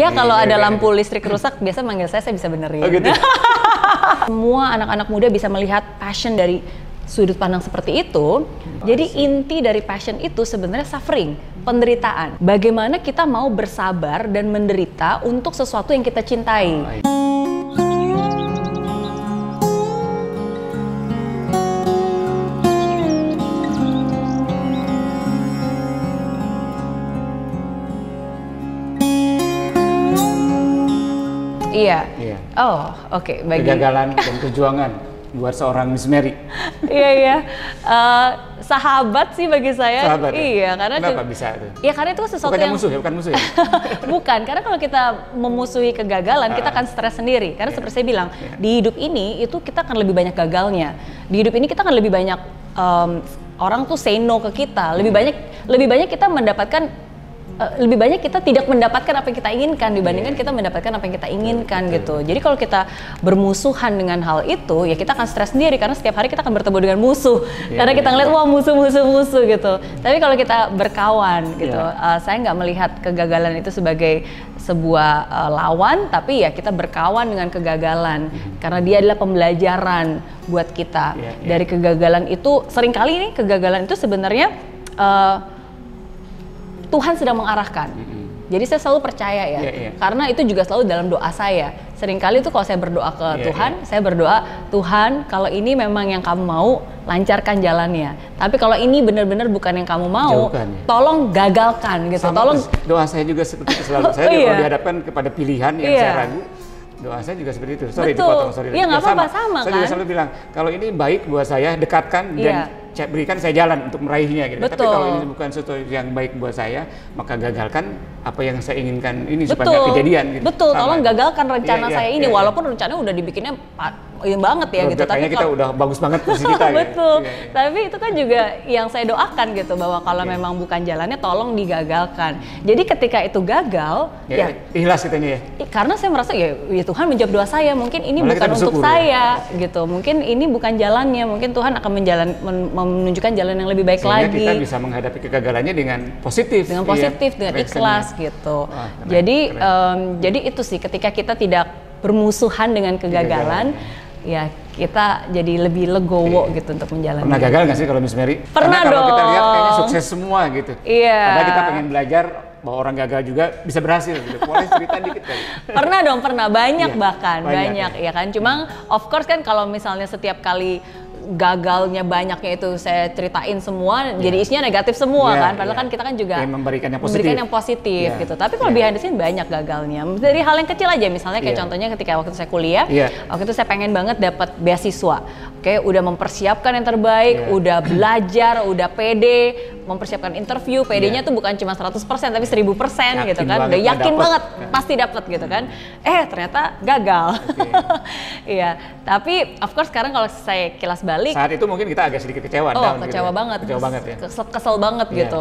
Ya kalau ada lampu listrik rusak, biasa manggil saya bisa benerin. Oh gitu? Semua anak-anak muda bisa melihat passion dari sudut pandang seperti itu. Jadi inti dari passion itu sebenarnya suffering, penderitaan. Bagaimana kita mau bersabar dan menderita untuk sesuatu yang kita cintai. Iya. Oh, oke. Kegagalan dan perjuangan buat seorang Miss Mary. Iya. Sahabat sih bagi saya. Sahabat, iya, ya? karena kenapa bisa itu? Ya karena itu sesuatu yang musuh ya, bukan musuh ya? Bukan, karena kalau kita memusuhi kegagalan, kita akan stres sendiri. Karena seperti saya bilang, di hidup ini itu kita akan lebih banyak gagalnya. Di hidup ini kita akan lebih banyak orang tuh say no ke kita. Lebih banyak kita mendapatkan lebih banyak kita tidak mendapatkan apa yang kita inginkan dibandingkan kita mendapatkan apa yang kita inginkan gitu. Jadi kalau kita bermusuhan dengan hal itu, ya kita akan stres sendiri karena setiap hari kita akan bertemu dengan musuh. Karena kita ngeliat wah musuh gitu. Tapi kalau kita berkawan gitu, saya nggak melihat kegagalan itu sebagai sebuah lawan, tapi ya kita berkawan dengan kegagalan karena dia adalah pembelajaran buat kita. Dari kegagalan itu seringkali nih kegagalan itu sebenarnya Tuhan sedang mengarahkan. Jadi saya selalu percaya ya, karena itu juga selalu dalam doa saya. Seringkali itu kalau saya berdoa ke Tuhan, saya berdoa, Tuhan kalau ini memang yang kamu mau, lancarkan jalannya. Tapi kalau ini benar-benar bukan yang kamu mau, tolong gagalkan gitu. Sama tolong. Doa saya juga seperti itu selalu. Saya juga kalau dihadapkan kepada pilihan yang saya ragu, doa saya juga seperti itu. Sorry dipotong, sorry. Iya nggak apa-apa, sama kan. Saya juga selalu bilang, kalau ini baik buat saya, dekatkan dan berikan saya jalan untuk meraihnya gitu. Tapi kalau ini bukan sesuatu yang baik buat saya, maka gagalkan apa yang saya inginkan ini supaya nggak kejadian gitu. Betul, tolong gagalkan rencana saya ini walaupun rencananya udah dibikinnya banget ya gitu. Tapi kita udah bagus banget posisi kita. Betul. Tapi itu kan juga yang saya doakan gitu bahwa kalau memang bukan jalannya tolong digagalkan. Jadi ketika itu gagal, ya ikhlas kitanya ya. Karena saya merasa ya Tuhan menjawab doa saya, mungkin ini bukan untuk saya gitu. Mungkin ini bukan jalannya, mungkin Tuhan akan menunjukkan jalan yang lebih baik lagi. Kita bisa menghadapi kegagalannya dengan positif. Dengan ikhlas gitu. Jadi itu sih ketika kita tidak bermusuhan dengan kegagalan, ya kita jadi lebih legowo gitu untuk menjalani. Pernah gagal nggak sih kalau Miss Mary? Pernah dong. Kalau kita lihat kayaknya sukses semua gitu. Iya. Karena kita pengen belajar bahwa orang gagal juga bisa berhasil gitu. Boleh cerita dikit kali? Pernah dong, banyak bahkan banyak ya kan. Cuma of course kan kalau misalnya setiap kali gagalnya banyaknya itu saya ceritain semua, jadi isinya negatif semua kan. Padahal kan kita kan juga memberikan yang positif gitu. Tapi kalau behind the scene banyak gagalnya. Dari hal yang kecil aja, misalnya kayak contohnya ketika waktu saya kuliah, waktu itu saya pengen banget dapat beasiswa. Oke, udah mempersiapkan yang terbaik, udah belajar, udah pede, mempersiapkan interview, PD-nya tuh bukan cuma 100% tapi 1000% gitu kan. Udah yakin banget pasti dapat gitu kan. Ternyata gagal. Iya, tapi of course sekarang kalau saya kilas balik, saat itu mungkin kita agak sedikit kecewa. Kecewa banget. Kecewa banget ya. Kesel banget gitu.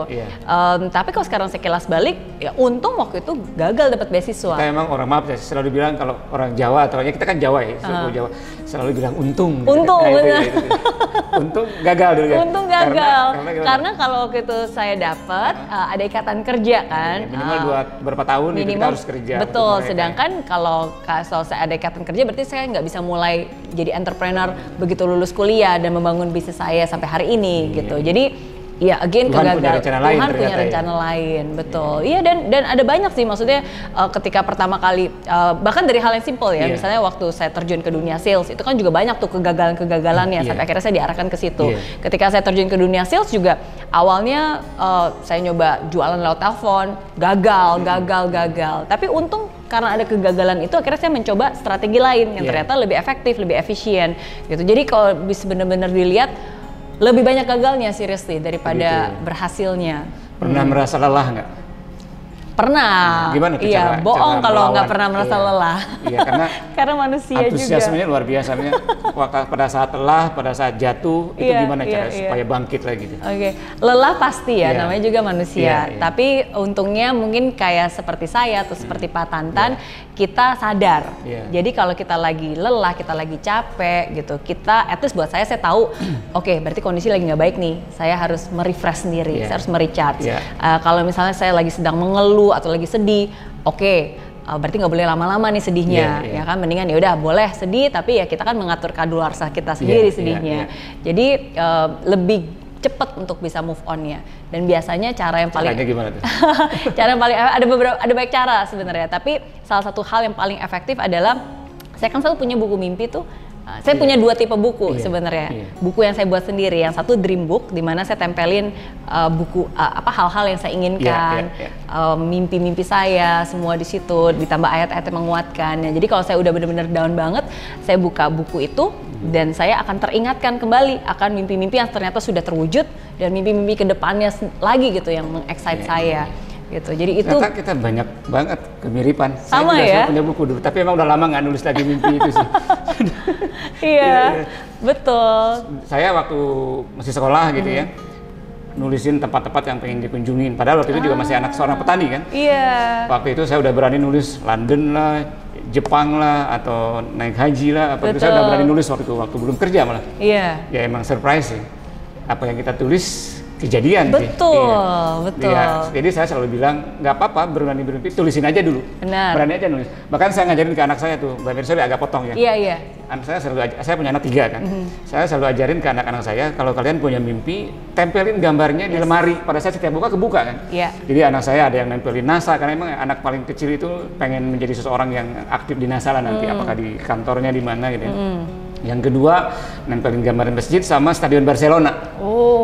Tapi kalau sekarang saya kilas balik, ya untung waktu itu gagal dapat beasiswa. Kita emang orang, maaf ya, selalu bilang kalau orang Jawa atau kita kan Jawa ya, suku Jawa, selalu bilang untung. Untung, benar. Untung gagal dulu ya. Untung gagal. Karena kalau waktu itu saya dapat ada ikatan kerja kan. Minimal berapa tahun itu kita harus kerja. Betul. Sedangkan kalau saya ada ikatan kerja, berarti saya nggak bisa mulai jadi entrepreneur begitu lulus kuliah dan membangun bisnis saya sampai hari ini gitu. Jadi ya again Tuhan punya rencana lain, betul. Iya dan ada banyak sih, maksudnya ketika pertama kali bahkan dari hal yang simple ya, misalnya waktu saya terjun ke dunia sales itu kan juga banyak tuh kegagalan-kegagalannya sampai akhirnya saya diarahkan ke situ. Ketika saya terjun ke dunia sales juga awalnya saya nyoba jualan lewat telepon, gagal. Tapi untung karena ada kegagalan itu akhirnya saya mencoba strategi lain yang ternyata lebih efektif, lebih efisien gitu. Jadi kalau bisa benar-benar dilihat lebih banyak gagalnya seriously daripada berhasilnya. Pernah merasa lelah nggak? Pernah. Gimana tuh bohong kalau nggak pernah merasa lelah. Iya, karena manusia juga. Antusiasmenya luar biasa. Pada saat lelah, pada saat jatuh, itu gimana cara supaya bangkit lagi? Lelah pasti ya, namanya juga manusia. Tapi untungnya mungkin kayak seperti saya atau seperti Pak Tantan, kita sadar. Jadi kalau kita lagi lelah, kita lagi capek gitu, kita at least buat saya tahu, oke, berarti kondisi lagi nggak baik nih. Saya harus merefresh sendiri, saya harus merecharge. Kalau misalnya saya lagi sedang mengeluh atau lagi sedih, oke, berarti nggak boleh lama-lama nih sedihnya, Yeah. ya kan? Mendingan ya udah boleh sedih, tapi ya kita kan mengatur kadaluarsa kita sendiri sedihnya. Jadi lebih cepat untuk bisa move on-nya. Dan biasanya cara yang paling Caranya gimana tuh? cara yang paling ada banyak cara sebenarnya, tapi salah satu hal yang paling efektif adalah saya kan selalu punya buku mimpi tuh. Saya punya 2 tipe buku sebenarnya. Buku yang saya buat sendiri, yang satu dream book, di mana saya tempelin buku hal-hal yang saya inginkan, mimpi-mimpi saya semua di situ, ditambah ayat-ayat yang menguatkan. Jadi kalau saya udah benar-benar down banget, saya buka buku itu dan saya akan teringatkan kembali akan mimpi-mimpi yang ternyata sudah terwujud dan mimpi-mimpi kedepannya lagi gitu yang meng-excite saya. Gitu. Jadi itu ternyata kita banyak banget kemiripan. Sama saya ya? punya buku dulu, tapi emang udah lama nggak nulis lagi mimpi itu sih. Iya, betul. Saya waktu masih sekolah gitu ya, nulisin tempat-tempat yang pengen dikunjungin. Padahal waktu itu juga masih anak seorang petani kan. Iya. Waktu itu saya udah berani nulis London lah, Jepang lah, atau naik haji lah. Apa saya udah berani nulis waktu belum kerja malah. Iya. Ya emang surprise sih. Apa yang kita tulis kejadian betul, sih. Betul. Ya, jadi saya selalu bilang nggak apa-apa berani tulisin aja dulu. Benar. Berani aja nulis. Bahkan saya ngajarin ke anak saya tuh, Mbak Mirsa agak potong ya. Iya. Anak saya punya anak 3 kan. Saya selalu ajarin ke anak-anak saya kalau kalian punya mimpi, tempelin gambarnya di lemari. Pada saat setiap buka kebuka kan. Iya. Jadi anak saya ada yang nempelin NASA karena emang anak paling kecil itu pengen menjadi seseorang yang aktif di NASA lah nanti, apakah di kantornya di mana gitu ya. Yang kedua, nempelin gambar masjid sama Stadion Barcelona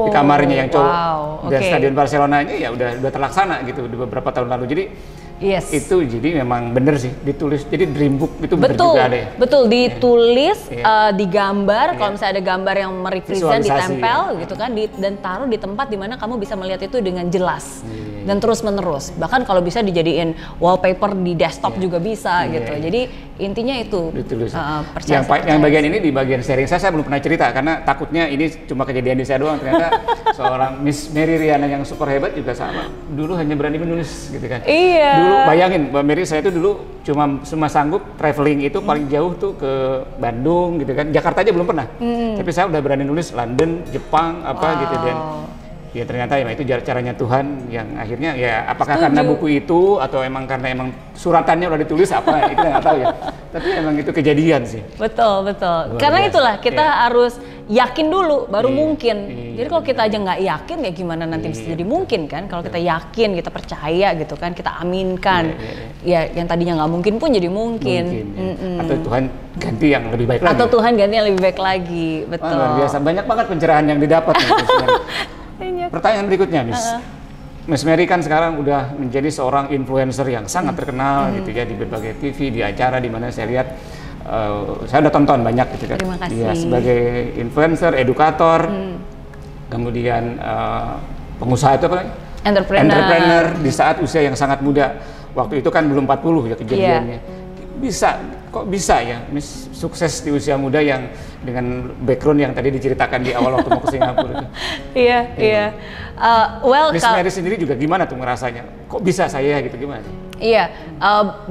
di kamarnya yang cowok. Dan Stadion Barcelona ini ya udah terlaksana gitu di beberapa tahun lalu. Jadi itu jadi memang bener sih ditulis. Jadi dream book itu bener juga ada ya. Betul, ditulis, digambar. Kalau misalnya ada gambar yang merepresent, ditempel gitu kan, dan taruh di tempat di mana kamu bisa melihat itu dengan jelas. Dan terus-menerus. Bahkan kalau bisa dijadiin wallpaper di desktop juga bisa gitu. Jadi intinya itu ditulis. Yang bagian ini di bagian sharing saya belum pernah cerita karena takutnya ini cuma kejadian di saya doang. Ternyata seorang Miss Mary Riana yang super hebat juga sama. Dulu hanya berani menulis gitu kan. Iya. Dulu bayangin Mbak Mary, saya itu dulu cuma sanggup traveling itu paling jauh tuh ke Bandung gitu kan. Jakarta aja belum pernah. Tapi saya udah berani nulis London, Jepang gitu dan ya ternyata ya itu caranya Tuhan yang akhirnya ya apakah karena buku itu atau karena suratannya udah ditulis apa itu nggak tahu ya. Tapi emang itu kejadian sih. Betul. Karena itulah kita harus yakin dulu baru mungkin. Jadi kalau kita aja nggak yakin ya gimana nanti bisa jadi mungkin kan? Kalau kita yakin, kita percaya gitu kan, kita aminkan. Ya yang tadinya nggak mungkin pun jadi mungkin. Atau Tuhan ganti yang lebih baik lagi. Atau Tuhan ganti yang lebih baik lagi. Betul. Luar biasa, banyak banget pencerahan yang didapat. Pertanyaan berikutnya, Miss Mary kan sekarang udah menjadi seorang influencer yang sangat terkenal gitu ya di berbagai TV, di acara di mana saya lihat saya udah tonton banyak gitu kan. Terima kasih. Dia sebagai influencer, edukator, kemudian pengusaha itu apa? Entrepreneur di saat usia yang sangat muda. Waktu itu kan belum 40 ya kejadiannya. Kok bisa ya Miss sukses di usia muda yang dengan background yang tadi diceritakan di awal waktu mau ke Singapura itu. Iya. Miss Mary sendiri juga gimana tuh ngerasanya? Kok bisa saya gitu gimana? Iya,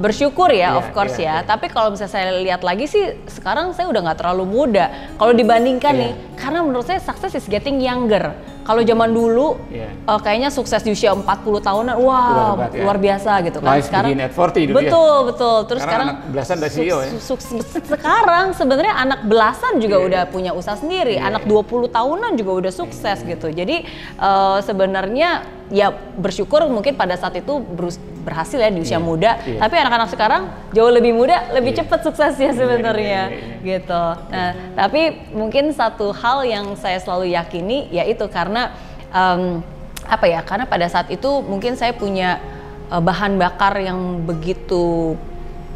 bersyukur ya, of course ya. Tapi kalau misalnya saya lihat lagi sih, sekarang saya udah nggak terlalu muda. Kalau dibandingkan nih, karena menurut saya success is getting younger. Kalau zaman dulu, kayaknya sukses di usia 40 tahunan, wow, luar biasa gitu kan. Life begin at 40 dulu betul. Terus sekarang anak belasan udah CEO ya. Sekarang sebenarnya anak belasan juga udah punya usaha sendiri, anak 20 tahunan juga udah sukses gitu. Jadi sebenarnya ya bersyukur mungkin pada saat itu berhasil ya di usia muda. Tapi anak-anak sekarang jauh lebih muda, lebih cepat suksesnya sebenarnya gitu. Nah, tapi mungkin satu hal yang saya selalu yakini yaitu karena karena pada saat itu mungkin saya punya bahan bakar yang begitu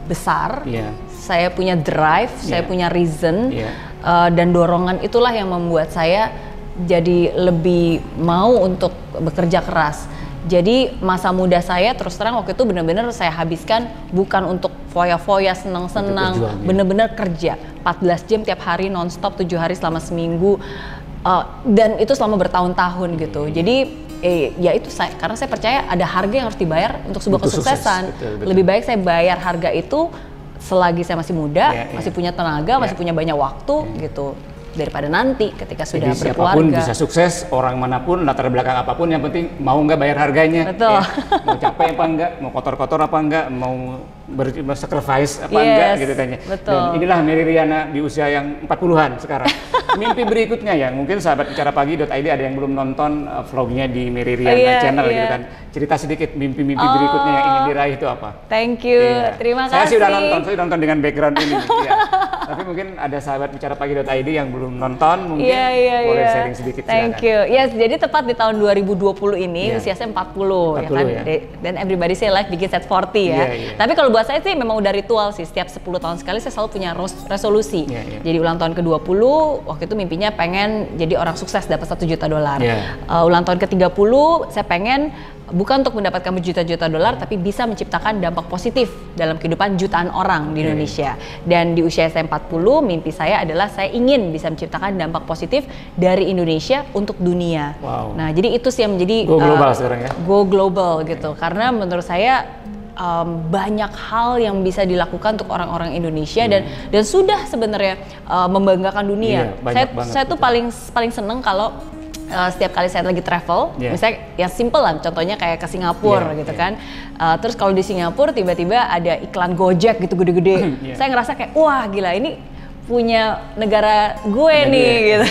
besar. Saya punya drive, saya punya reason, dan dorongan itulah yang membuat saya jadi lebih mau untuk bekerja keras. Jadi masa muda saya terus terang waktu itu benar-benar saya habiskan bukan untuk foya-foya, senang-senang, benar-benar kerja 14 jam tiap hari nonstop 7 hari selama seminggu, dan itu selama bertahun-tahun gitu. Jadi ya itu karena saya percaya ada harga yang harus dibayar untuk sebuah kesuksesan. Betul. Lebih baik saya bayar harga itu selagi saya masih muda, masih punya tenaga, masih punya banyak waktu gitu, daripada nanti ketika sudah berkeluarga. Siapapun bisa sukses, orang manapun, latar belakang apapun, yang penting mau nggak bayar harganya. Betul. Mau capek apa enggak, mau kotor-kotor apa enggak, mau sacrifice apa enggak gitu kan ya. Betul. Dan inilah Mary Riana di usia yang 40-an sekarang. Mimpi berikutnya ya, mungkin sahabat bicarapagi.id ada yang belum nonton vlognya di Mary Riana channel gitu kan. Cerita sedikit mimpi-mimpi berikutnya yang ingin diraih itu apa? Thank you, terima kasih. Saya sudah nonton dengan background ini. Ya. Tapi mungkin ada sahabat bicarapagi.id yang belum nonton, mungkin boleh sharing sedikit. Thank you. Yes, jadi tepat di tahun 2020 ini usia saya 40 ya kan. Dan everybody say life begins at 40 ya. Tapi kalau buat saya sih memang udah ritual sih, setiap 10 tahun sekali saya selalu punya resolusi. Jadi ulang tahun ke-20 waktu itu mimpinya pengen jadi orang sukses dapat $1 juta. Ulang tahun ke-30 saya pengen bukan untuk mendapatkan juta-juta dolar, tapi bisa menciptakan dampak positif dalam kehidupan jutaan orang di Indonesia. Dan di usia saya 40, mimpi saya adalah saya ingin bisa menciptakan dampak positif dari Indonesia untuk dunia. Nah, jadi itu sih yang menjadi go global sekarang ya. Go global gitu. Karena menurut saya banyak hal yang bisa dilakukan untuk orang-orang Indonesia dan sudah sebenarnya membanggakan dunia. Saya tuh paling seneng kalau setiap kali saya lagi travel, misalnya yang simple lah, contohnya kayak ke Singapura gitu kan. Terus kalau di Singapura tiba-tiba ada iklan Gojek gitu gede-gede, saya ngerasa kayak wah gila ini punya negara gue nih gitu.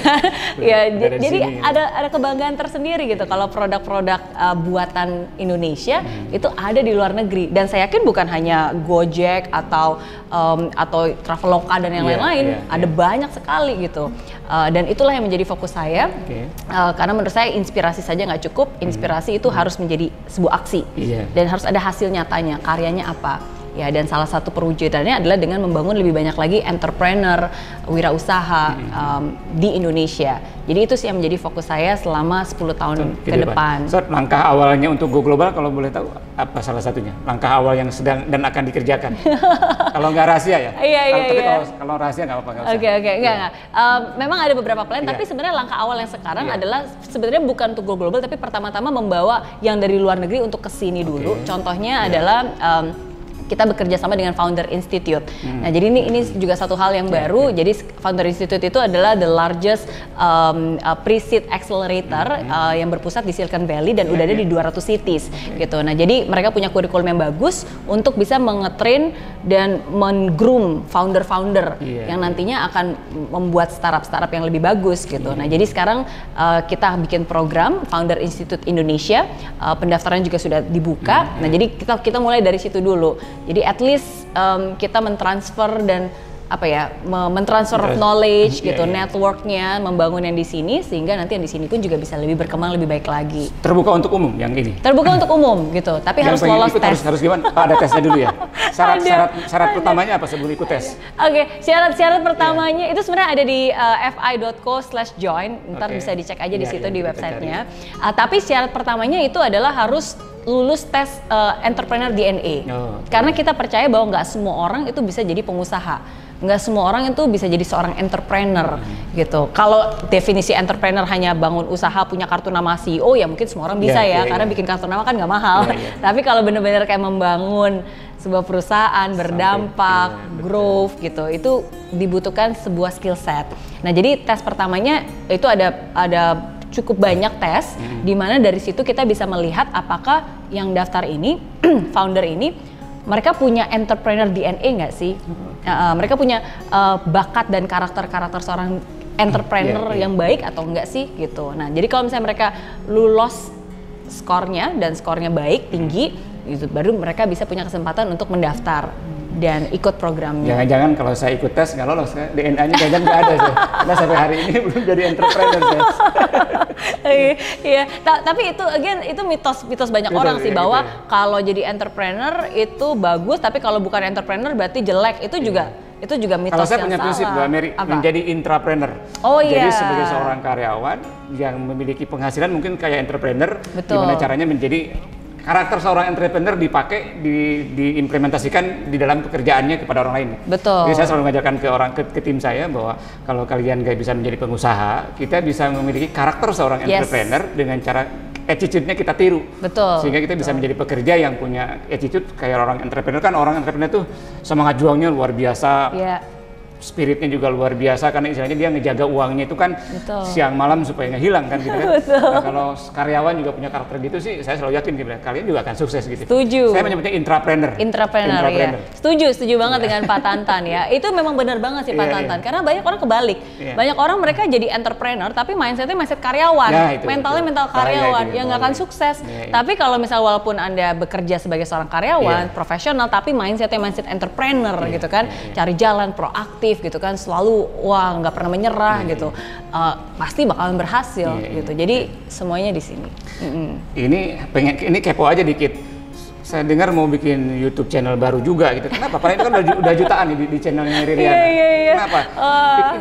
Jadi ada kebanggaan tersendiri gitu kalau produk-produk buatan Indonesia itu ada di luar negeri. Dan saya yakin bukan hanya Gojek atau Traveloka dan yang lain-lain, ada banyak sekali gitu. Dan itulah yang menjadi fokus saya. Karena menurut saya inspirasi saja nggak cukup, inspirasi itu harus menjadi sebuah aksi dan harus ada hasil nyatanya, karyanya apa. Ya, dan salah satu perwujudannya adalah dengan membangun lebih banyak lagi entrepreneur, wirausaha di Indonesia. Jadi itu sih yang menjadi fokus saya selama 10 tahun ke depan. So, langkah awalnya untuk go global kalau boleh tahu apa salah satunya? Langkah awal yang sedang dan akan dikerjakan. Kalau nggak rahasia ya? Tapi kalau rahasia nggak apa-apa. Oke, enggak. Memang ada beberapa plan, tapi sebenarnya langkah awal yang sekarang adalah sebenarnya bukan untuk go global, tapi pertama-tama membawa yang dari luar negeri untuk ke sini dulu. Contohnya adalah kita bekerja sama dengan Founder Institute. Nah, jadi ini juga satu hal yang baru. Jadi Founder Institute itu adalah the largest pre-seed accelerator yang berpusat di Silicon Valley dan udah ada di 200 cities gitu. Nah, jadi mereka punya kurikulum yang bagus untuk bisa mengetrain dan men-groom founder-founder yang nantinya akan membuat startup-startup yang lebih bagus gitu. Nah, jadi sekarang kita bikin program Founder Institute Indonesia, pendaftaran juga sudah dibuka. Nah, jadi kita mulai dari situ dulu. Jadi at least kita mentransfer dan mentransfer knowledge gitu, networknya, membangun yang di sini sehingga nanti yang di sini pun juga bisa lebih berkembang lebih baik lagi. Terbuka untuk umum yang ini? Terbuka untuk umum gitu, tapi harus lolos tes. Harus gimana? Ada tesnya dulu ya. Syarat pertamanya apa sebelum ikut tes? Syarat pertamanya itu sebenarnya ada di fi.co/join. Ntar bisa dicek aja di situ di websitenya. Tapi syarat pertamanya itu adalah harus lulus tes entrepreneur DNA. Karena kita percaya bahwa nggak semua orang itu bisa jadi pengusaha. Nggak semua orang itu bisa jadi seorang entrepreneur gitu. Kalau definisi entrepreneur hanya bangun usaha, punya kartu nama CEO, ya mungkin semua orang bisa karena bikin kartu nama kan nggak mahal. Tapi kalau benar-benar kayak membangun sebuah perusahaan berdampak, growth gitu, itu dibutuhkan sebuah skill set. Nah, jadi tes pertamanya itu ada cukup banyak tes, di mana dari situ kita bisa melihat apakah yang daftar ini, founder ini, mereka punya entrepreneur DNA nggak sih? Mereka punya bakat dan karakter seorang entrepreneur yang baik atau enggak sih gitu. Nah, jadi kalau misalnya mereka lulus skornya dan skornya baik, tinggi, itu baru mereka bisa punya kesempatan untuk mendaftar dan ikut programnya. Jangan-jangan kalau saya ikut tes nggak lolos, DNA-nya jangan nggak ada sih. Karena sampai hari ini belum jadi entrepreneur saya. Iya, tapi itu mitos banyak orang sih bahwa kalau jadi entrepreneur itu bagus, tapi kalau bukan entrepreneur berarti jelek. Itu juga mitos yang salah. Kalau saya punya prinsip Mbak Mary, menjadi intrapreneur. Jadi sebagai seorang karyawan yang memiliki penghasilan mungkin kayak entrepreneur, gimana caranya menjadi karakter seorang entrepreneur dipakai, diimplementasikan di dalam pekerjaannya kepada orang lain. Betul. Jadi saya selalu mengajarkan ke tim saya bahwa kalau kalian nggak bisa menjadi pengusaha, kita bisa memiliki karakter seorang entrepreneur dengan cara attitude-nya kita tiru. Betul. Sehingga kita bisa menjadi pekerja yang punya attitude kayak orang entrepreneur. Kan orang entrepreneur tuh semangat juangnya luar biasa. spiritnya juga luar biasa karena istilahnya dia ngejaga uangnya itu kan siang malam supaya nggak hilang kan gitu kan. Nah, kalau karyawan juga punya karakter gitu sih, saya selalu yakin gitu, kalian juga akan sukses gitu. Setuju. Saya menyebutnya intrapreneur. Ya. Setuju banget dengan Pak Tantan ya. Itu memang benar banget sih Pak Tantan. Karena banyak orang kebalik. Banyak orang mereka jadi entrepreneur tapi mindsetnya mindset karyawan. Mentalnya mental karyawan yang nggak akan sukses. Tapi kalau misal walaupun Anda bekerja sebagai seorang karyawan profesional tapi mindsetnya mindset entrepreneur gitu kan, cari jalan, proaktif gitu kan, selalu nggak pernah menyerah gitu, pasti bakalan berhasil gitu. Jadi semuanya di sini. Ini kepo aja dikit. Saya dengar mau bikin YouTube channel baru juga gitu. Kenapa? Padahal itu kan udah jutaan di channelnya Mary Riana. Kenapa? Itu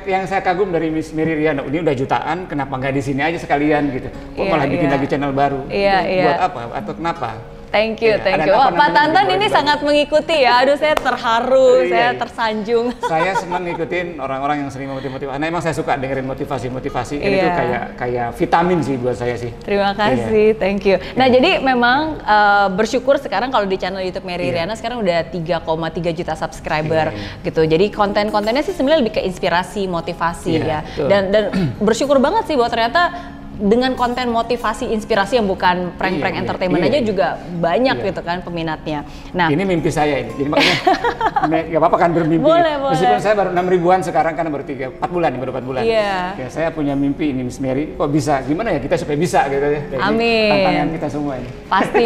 yang saya kagum dari Miss Mary Riana. Ini udah jutaan, kenapa nggak di sini aja sekalian gitu? Kok malah bikin lagi channel baru? Buat apa? Atau kenapa? Thank you. Wah, Pak Tantan ini sangat mengikuti ya. Aduh, saya terharu, saya tersanjung. Saya senang ngikutin orang-orang yang sering motivasi. Karena emang saya suka dengerin motivasi. Ini tuh kayak vitamin sih buat saya sih. Terima kasih, thank you. Nah, jadi memang bersyukur sekarang kalau di channel YouTube Mary Riana sekarang udah 3,3 juta subscriber gitu. Jadi konten-kontennya sih sebenarnya lebih ke inspirasi, motivasi ya. Dan bersyukur banget sih bahwa ternyata dengan konten motivasi, inspirasi yang bukan prank-prank entertainment aja juga banyak gitu kan peminatnya. Nah, ini mimpi saya ini. Jadi makanya nggak apa-apa kan bermimpi. Boleh. Meskipun saya baru 6 ribuan sekarang kan baru 4 bulan. Ya, saya punya mimpi ini Miss Mary. Kok bisa? Gimana ya kita supaya bisa gitu ya. Amin. Tantangan kita semua ini.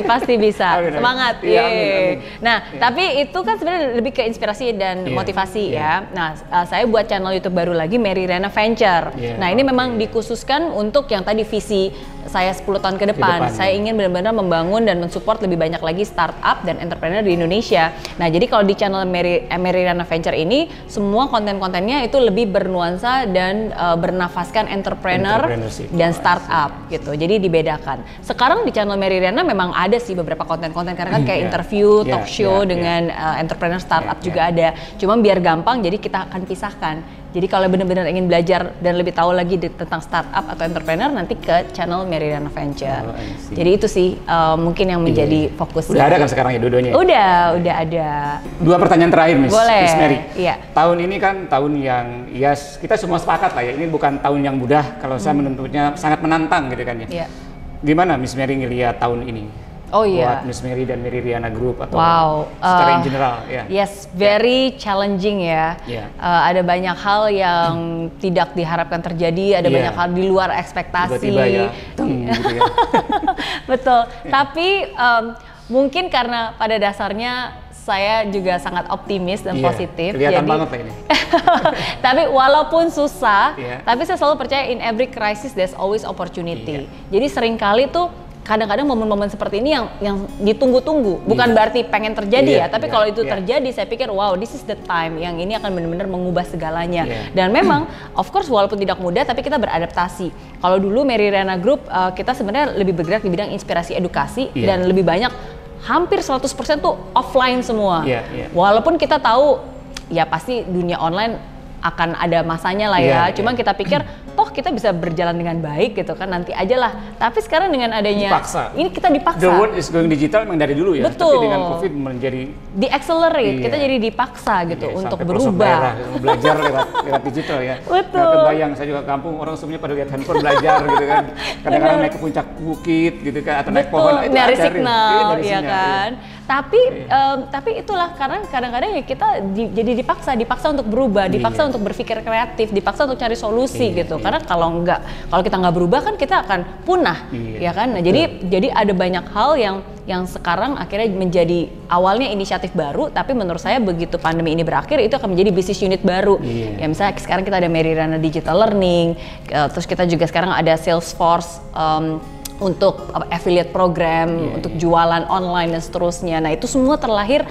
Pasti bisa. Semangat. Amin. Nah, tapi itu kan sebenarnya lebih ke inspirasi dan motivasi ya. Nah, saya buat channel YouTube baru lagi Mary Riana Venture. Nah, ini memang dikhususkan untuk yang tadi visi saya 10 tahun ke depan. Saya ingin benar-benar membangun dan mensupport lebih banyak lagi startup dan entrepreneur di Indonesia. Nah, jadi kalau di channel Mary Riana Venture ini semua konten-kontennya itu lebih bernuansa dan bernafaskan entrepreneur dan startup gitu. Jadi dibedakan. Sekarang di channel Mary Riana memang ada sih beberapa konten-konten karena kan kayak interview, talk show dengan entrepreneur startup juga ada. Cuma biar gampang jadi kita akan pisahkan. Jadi kalau benar-benar ingin belajar dan lebih tahu lagi tentang startup atau entrepreneur nanti ke channel Mary Riana Venture. Jadi itu sih mungkin yang menjadi fokus. Udah ada kan sekarang ya dua-duanya? Udah ada. 2 pertanyaan terakhir Miss Mary. Iya. Tahun ini kan tahun yang kita semua sepakat lah ya, ini bukan tahun yang mudah kalau saya menuntutnya sangat menantang gitu kan ya. Iya. Gimana Miss Mary ngelihat tahun ini? Buat Miss Mary dan Mary Riana Group atau secara in general ya. Yes, very challenging ya. Ada banyak hal yang tidak diharapkan terjadi, ada banyak hal di luar ekspektasi. Tiba-tiba ya, gitu ya. Betul. Tapi mungkin karena pada dasarnya saya juga sangat optimis dan positif. Kelihatan banget lah ini. Tapi walaupun susah, tapi saya selalu percaya in every crisis there's always opportunity. Jadi seringkali tuh kadang-kadang momen-momen seperti ini yang ditunggu-tunggu, bukan berarti pengen terjadi tapi kalau itu terjadi saya pikir wow, this is the time yang ini akan benar-benar mengubah segalanya. Dan memang of course walaupun tidak mudah tapi kita beradaptasi. Kalau dulu Mary Riana Group kita sebenarnya lebih bergerak di bidang inspirasi edukasi dan lebih banyak hampir 100% tuh offline semua. Walaupun kita tahu ya pasti dunia online akan ada masanya lah ya. Cuman kita pikir toh kita bisa berjalan dengan baik gitu kan, nanti aja lah. Tapi sekarang dengan adanya ini kita dipaksa. The world is going digital memang dari dulu ya. Betul. Tapi dengan COVID menjadi di-accelerate, kita jadi dipaksa gitu untuk berubah. Belajar lewat digital ya. Betul. Nah, kebayang saya juga kampung orang semuanya pada lihat handphone belajar gitu kan. Kadang-kadang naik ke puncak bukit gitu kan atau naik pohon itu dari signal ya kan. Tapi itulah karena kadang-kadang ya kita jadi dipaksa untuk berubah, dipaksa untuk berpikir kreatif, dipaksa untuk cari solusi gitu. Karena kalau kita nggak berubah kan kita akan punah, ya kan. Nah, jadi ada banyak hal yang sekarang akhirnya menjadi awalnya inisiatif baru, tapi menurut saya begitu pandemi ini berakhir itu akan menjadi bisnis unit baru. Ya misalnya sekarang kita ada Mary Riana Digital Learning, terus kita juga sekarang ada Salesforce untuk affiliate program, untuk jualan online dan seterusnya. Nah itu semua terlahir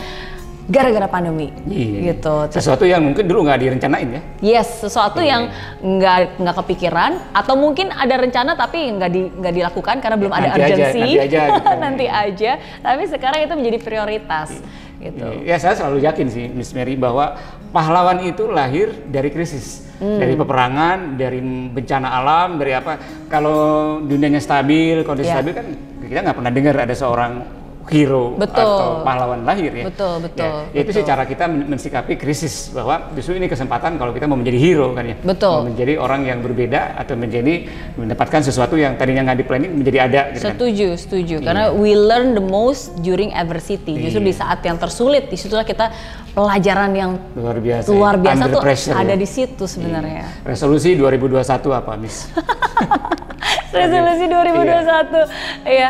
gara-gara pandemi, gitu. Sesuatu yang mungkin dulu nggak direncanain ya? Yes, sesuatu yang nggak kepikiran, atau mungkin ada rencana tapi nggak dilakukan karena belum ada urgensi. Nanti aja, gitu. Nanti aja. Tapi sekarang itu menjadi prioritas. Gitu. Ya saya selalu yakin sih Miss Mary bahwa pahlawan itu lahir dari krisis, dari peperangan, dari bencana alam, dari apa. Kalau dunianya stabil, kondisi stabil kan kita nggak pernah dengar ada seorang hero Betul. atau pahlawan lahir ya. Betul, betul. Ya, itu sih cara kita mensikapi krisis, bahwa justru ini kesempatan kalau kita mau menjadi hero kan ya. Betul. Mau menjadi orang yang berbeda atau mendapatkan sesuatu yang tadinya nggak di planning menjadi ada gitu kan. Setuju. Karena we learn the most during adversity. Justru di saat yang tersulit, disitulah kita pelajaran yang luar biasa tuh pressure, ada ya. di situ sebenarnya. Resolusi 2021 apa, Miss? Resolusi 2021. Iya.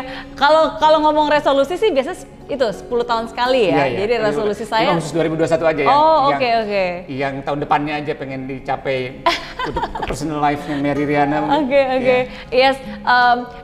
Kalau ngomong resolusi sih biasa itu 10 tahun sekali ya. Iya. Jadi resolusi saya khusus 2021 aja ya. Oh, oke. Yang tahun depannya aja pengen dicapai untuk personal life-nya Mary Riana. Oke. Yes,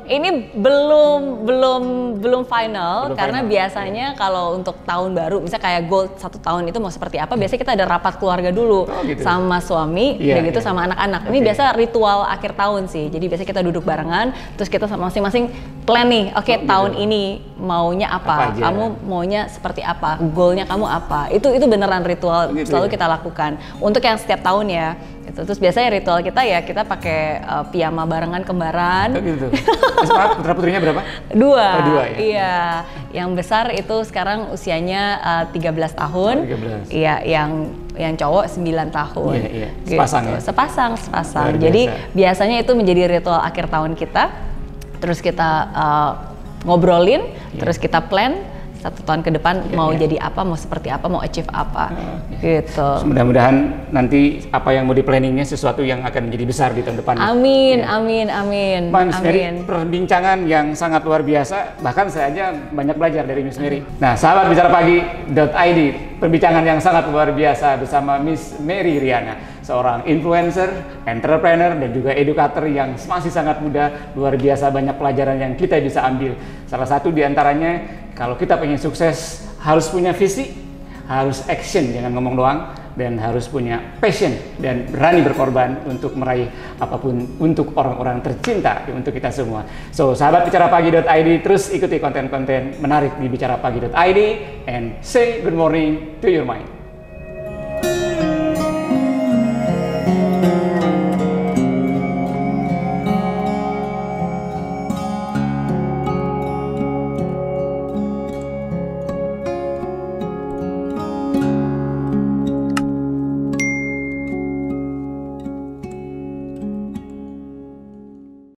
ini belum final karena biasanya kalau untuk tahun baru, misalnya kayak goal 1 tahun itu mau seperti apa, biasanya kita ada rapat keluarga dulu sama suami, begitu sama anak-anak. Ini biasa ritual akhir tahun sih. Jadi biasanya kita duduk barengan, terus kita masing-masing plan nih. Oke, tahun ini maunya apa? Kamu maunya seperti apa? Goalnya kamu apa? Itu beneran ritual selalu kita lakukan. Untuk yang setiap tahun ya. Terus biasanya ritual kita ya kita pakai piyama barengan kembaran. Gitu. Putra putrinya berapa? 2. Dua ya? Iya. Yang besar itu sekarang usianya 13 tahun. 13. Iya, yang cowok 9 tahun. Iya. Sepasang gitu. ya? Sepasang. Jadi biasanya itu menjadi ritual akhir tahun kita. Terus kita ngobrolin, terus kita plan 1 tahun ke depan mau jadi apa, mau seperti apa, mau achieve apa, gitu. Mudah-mudahan nanti apa yang mau di planningnya sesuatu yang akan menjadi besar di tahun depan. Amin. Miss Mary, perbincangan yang sangat luar biasa, bahkan saya aja banyak belajar dari Miss Mary. Nah, sahabat Bicara Pagi.id, perbincangan yang sangat luar biasa bersama Miss Mary Riana, seorang influencer, entrepreneur, dan juga edukator yang masih sangat muda. Luar biasa banyak pelajaran yang kita bisa ambil. Salah satu diantaranya, kalau kita pengen sukses harus punya visi, harus action, jangan ngomong doang, dan harus punya passion dan berani berkorban untuk meraih apapun untuk orang-orang tercinta, untuk kita semua. So, sahabat Bicara Pagi.id, terus ikuti konten-konten menarik di Bicara Pagi.id and say good morning to your mind.